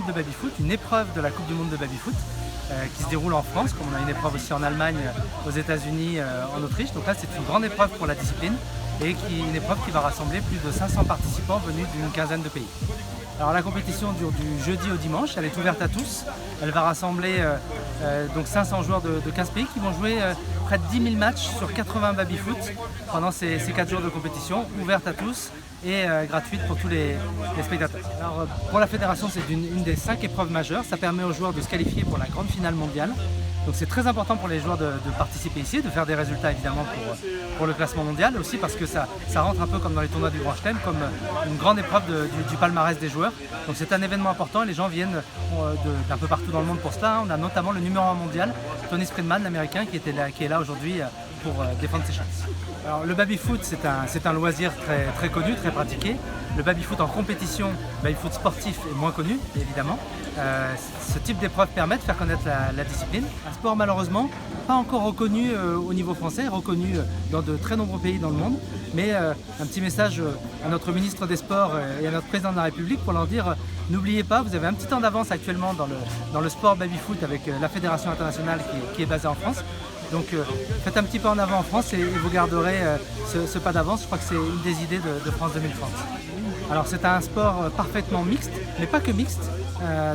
monde de baby-foot, une épreuve de la Coupe du monde de baby-foot qui se déroule en France, comme on a une épreuve aussi en Allemagne, aux États-Unis, en Autriche. Donc là, c'est une grande épreuve pour la discipline et une épreuve qui va rassembler plus de 500 participants venus d'une quinzaine de pays. Alors la compétition dure du jeudi au dimanche, elle est ouverte à tous. Elle va rassembler donc 500 joueurs de 15 pays qui vont jouer près de 10 000 matchs sur 80 baby-foot pendant ces 4 jours de compétition, ouverte à tous et gratuite pour tous les spectateurs. Alors, pour la fédération, c'est une des 5 épreuves majeures. Ça permet aux joueurs de se qualifier pour la grande finale mondiale. Donc c'est très important pour les joueurs de participer ici, de faire des résultats évidemment pour le classement mondial, aussi parce que ça rentre un peu comme dans les tournois du Grand Chelem, comme une grande épreuve du palmarès des joueurs. Donc c'est un événement important et les gens viennent d'un peu partout dans le monde pour cela. On a notamment le numéro 1 mondial, Tony Springman, l'américain, qui est là aujourd'hui pour défendre ses chances. Alors le baby-foot, c'est un loisir très connu, très pratiqué. Le baby-foot en compétition, le baby-foot sportif est moins connu, évidemment. Ce type d'épreuve permet de faire connaître la discipline. Un sport malheureusement pas encore reconnu au niveau français, reconnu dans de très nombreux pays dans le monde. Mais un petit message à notre ministre des Sports et à notre président de la République pour leur dire n'oubliez pas, vous avez un petit temps d'avance actuellement dans le sport baby-foot avec la Fédération internationale qui est basée en France. Donc faites un petit pas en avant en France et vous garderez ce pas d'avance. Je crois que c'est une des idées de France 2030. Alors c'est un sport parfaitement mixte, mais pas que mixte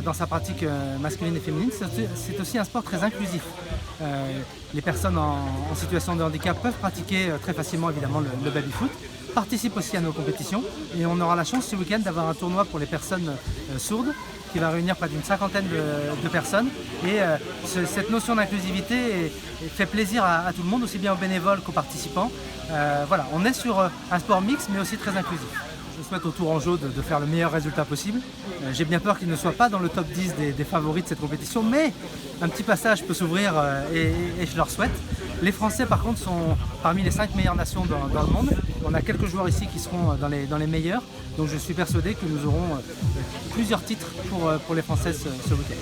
dans sa pratique masculine et féminine. C'est aussi un sport très inclusif. Les personnes en situation de handicap peuvent pratiquer très facilement évidemment le baby-foot, participent aussi à nos compétitions et on aura la chance ce week-end d'avoir un tournoi pour les personnes sourdes qui va réunir près d'une cinquantaine de personnes et cette notion d'inclusivité fait plaisir à tout le monde, aussi bien aux bénévoles qu'aux participants. Voilà, on est sur un sport mixte mais aussi très inclusif. Je souhaite au Tourangeau de faire le meilleur résultat possible. J'ai bien peur qu'il ne soit pas dans le top 10 des favoris de cette compétition, mais un petit passage peut s'ouvrir et je leur souhaite. Les Français par contre sont parmi les 5 meilleures nations dans le monde. On a quelques joueurs ici qui seront dans les meilleurs, donc je suis persuadé que nous aurons plusieurs titres pour les Françaises ce week-end.